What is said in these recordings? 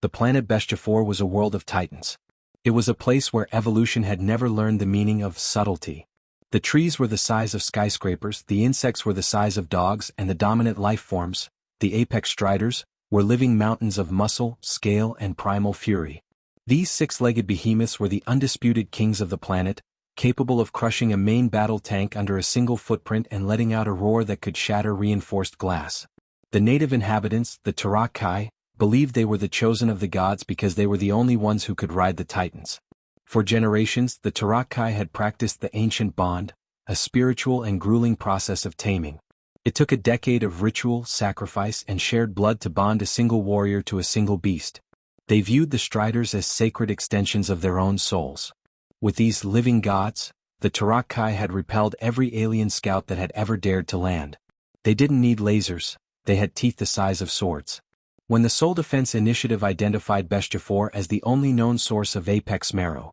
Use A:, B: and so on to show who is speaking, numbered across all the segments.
A: The planet Bestia was a world of titans. It was a place where evolution had never learned the meaning of subtlety. The trees were the size of skyscrapers, the insects were the size of dogs, and the dominant life forms, the apex striders, were living mountains of muscle, scale, and primal fury. These six-legged behemoths were the undisputed kings of the planet, capable of crushing a main battle tank under a single footprint and letting out a roar that could shatter reinforced glass. The native inhabitants, the Tarak-Kai, believed they were the chosen of the gods because they were the only ones who could ride the titans. For generations, the Tarak-Kai had practiced the ancient bond, a spiritual and grueling process of taming. It took a decade of ritual, sacrifice, and shared blood to bond a single warrior to a single beast. They viewed the striders as sacred extensions of their own souls. With these living gods, the Tarak-Kai had repelled every alien scout that had ever dared to land. They didn't need lasers, they had teeth the size of swords. When the Soul Defense Initiative identified Bestia as the only known source of apex marrow,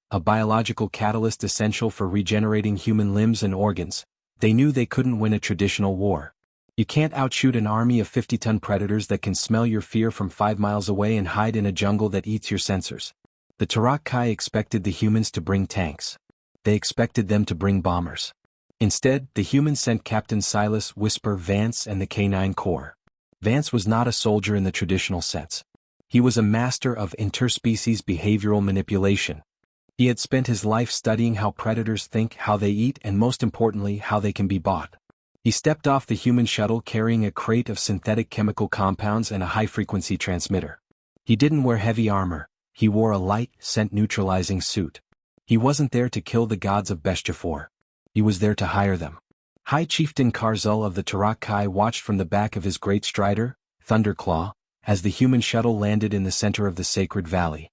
A: a biological catalyst essential for regenerating human limbs and organs, they knew they couldn't win a traditional war. You can't outshoot an army of 50-ton predators that can smell your fear from 5 miles away and hide in a jungle that eats your sensors. The Tarak-Kai expected the humans to bring tanks. They expected them to bring bombers. Instead, the humans sent Captain Silas, Whisper, Vance, and the K-9 Corps. Vance was not a soldier in the traditional sense. He was a master of interspecies behavioral manipulation. He had spent his life studying how predators think, how they eat, and most importantly, how they can be bought. He stepped off the human shuttle carrying a crate of synthetic chemical compounds and a high-frequency transmitter. He didn't wear heavy armor, he wore a light, scent-neutralizing suit. He wasn't there to kill the gods of Bestia. He was there to hire them. High Chieftain Karzul of the Tarak-Kai watched from the back of his great strider, Thunderclaw, as the human shuttle landed in the center of the sacred valley.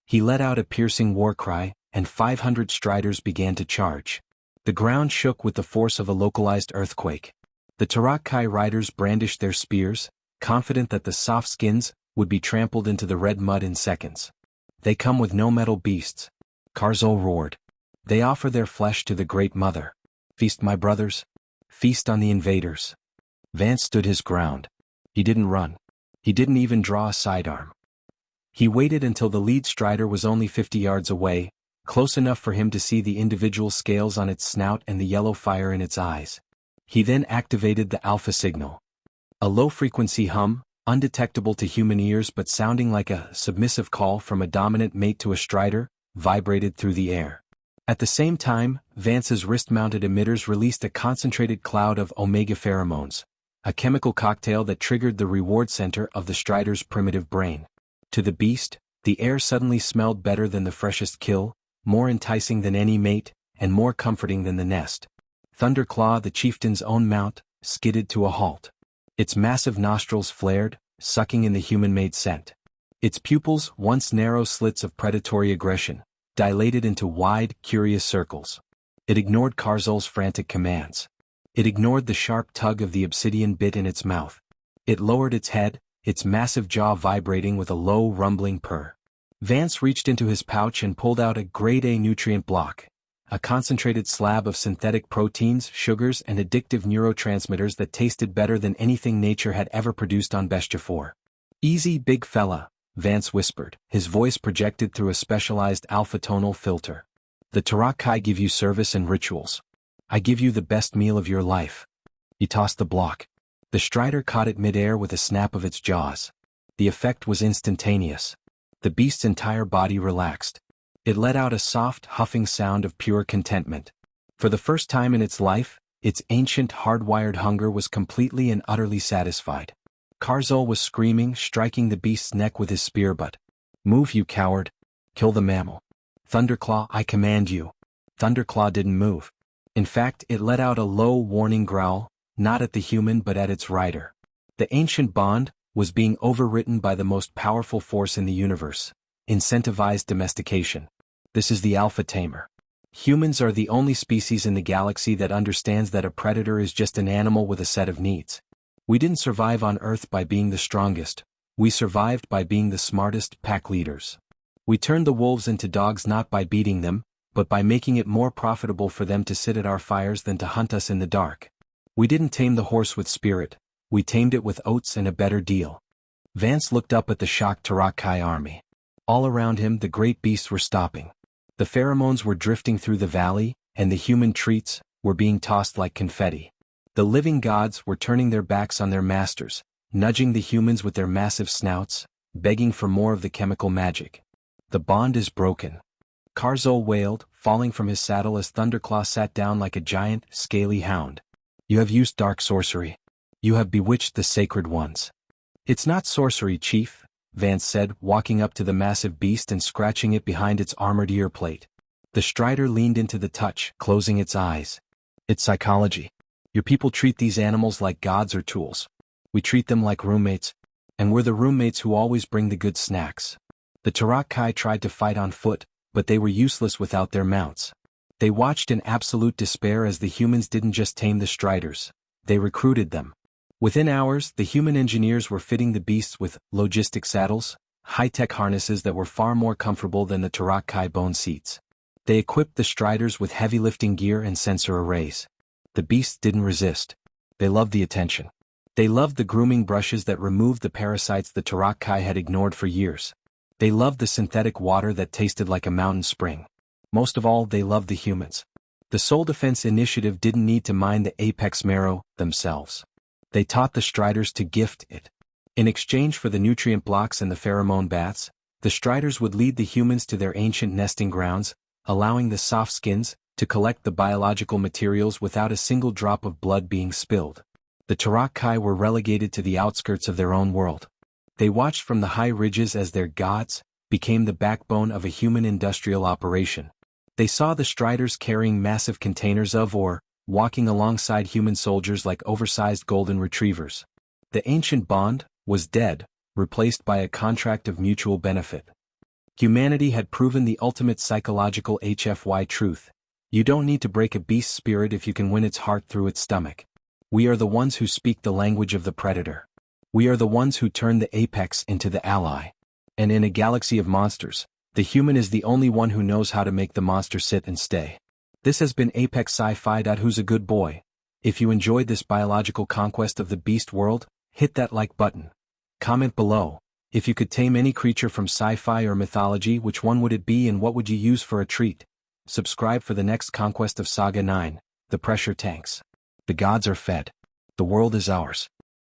A: He let out a piercing war cry, and 500 striders began to charge. The ground shook with the force of a localized earthquake. The Tarak-Kai riders brandished their spears, confident that the soft skins would be trampled into the red mud in seconds. They come with no metal beasts. Karzul roared. They offer their flesh to the Great Mother. Feast, my brothers. Feast on the invaders. Vance stood his ground. He didn't run. He didn't even draw a sidearm. He waited until the lead strider was only 50 yards away, close enough for him to see the individual scales on its snout and the yellow fire in its eyes. He then activated the alpha signal. A low-frequency hum, undetectable to human ears but sounding like a submissive call from a dominant mate to a strider, vibrated through the air. At the same time, Vance's wrist-mounted emitters released a concentrated cloud of omega pheromones, a chemical cocktail that triggered the reward center of the strider's primitive brain. To the beast, the air suddenly smelled better than the freshest kill, more enticing than any mate, and more comforting than the nest. Thunderclaw, the chieftain's own mount, skidded to a halt. Its massive nostrils flared, sucking in the human-made scent. Its pupils, once narrow slits of predatory aggression, dilated into wide, curious circles. It ignored Karzul's frantic commands. It ignored the sharp tug of the obsidian bit in its mouth. It lowered its head, its massive jaw vibrating with a low, rumbling purr. Vance reached into his pouch and pulled out a grade A nutrient block, a concentrated slab of synthetic proteins, sugars, and addictive neurotransmitters that tasted better than anything nature had ever produced on Bestia. Easy, big fella, Vance whispered, his voice projected through a specialized alpha-tonal filter. The Tarak-Kai give you service and rituals. I give you the best meal of your life. He tossed the block. The strider caught it mid-air with a snap of its jaws. The effect was instantaneous. The beast's entire body relaxed. It let out a soft, huffing sound of pure contentment. For the first time in its life, its ancient, hardwired hunger was completely and utterly satisfied. Karzul was screaming, striking the beast's neck with his spear butt. Move, you coward. Kill the mammal. Thunderclaw, I command you. Thunderclaw didn't move. In fact, it let out a low, warning growl, not at the human but at its rider. The ancient bond was being overwritten by the most powerful force in the universe, incentivized domestication. This is the alpha tamer. Humans are the only species in the galaxy that understands that a predator is just an animal with a set of needs. We didn't survive on Earth by being the strongest, we survived by being the smartest pack leaders. We turned the wolves into dogs not by beating them, but by making it more profitable for them to sit at our fires than to hunt us in the dark. We didn't tame the horse with spirit, we tamed it with oats and a better deal. Vance looked up at the shocked Tarak-Kai army. All around him the great beasts were stopping. The pheromones were drifting through the valley, and the human treats were being tossed like confetti. The living gods were turning their backs on their masters, nudging the humans with their massive snouts, begging for more of the chemical magic. The bond is broken. Karzul wailed, falling from his saddle as Thunderclaw sat down like a giant, scaly hound. You have used dark sorcery. You have bewitched the sacred ones. It's not sorcery, Chief, Vance said, walking up to the massive beast and scratching it behind its armored ear plate. The Strider leaned into the touch, closing its eyes. It's psychology. Your people treat these animals like gods or tools. We treat them like roommates, and we're the roommates who always bring the good snacks. The Tarak-Kai tried to fight on foot, but they were useless without their mounts. They watched in absolute despair as the humans didn't just tame the Striders, they recruited them. Within hours, the human engineers were fitting the beasts with logistic saddles, high-tech harnesses that were far more comfortable than the Tarak-Kai bone seats. They equipped the Striders with heavy lifting gear and sensor arrays. The beasts didn't resist. They loved the attention. They loved the grooming brushes that removed the parasites the Tarak-Kai had ignored for years. They loved the synthetic water that tasted like a mountain spring. Most of all, they loved the humans. The Soul Defense Initiative didn't need to mine the apex marrow themselves. They taught the Striders to gift it. In exchange for the nutrient blocks and the pheromone baths, the Striders would lead the humans to their ancient nesting grounds, allowing the soft skins to collect the biological materials without a single drop of blood being spilled. The Tarak-Kai were relegated to the outskirts of their own world. They watched from the high ridges as their gods became the backbone of a human industrial operation. They saw the Striders carrying massive containers of ore, walking alongside human soldiers like oversized golden retrievers. The ancient bond was dead, replaced by a contract of mutual benefit. Humanity had proven the ultimate psychological HFY truth. You don't need to break a beast's spirit if you can win its heart through its stomach. We are the ones who speak the language of the predator. We are the ones who turn the apex into the ally. And in a galaxy of monsters, the human is the only one who knows how to make the monster sit and stay. This has been Apex Sci-Fi. Who's a good boy? If you enjoyed this biological conquest of the beast world, hit that like button. Comment below. If you could tame any creature from sci-fi or mythology, which one would it be and what would you use for a treat? Subscribe for the next conquest of Saga 9, the pressure tanks. The gods are fed. The world is ours.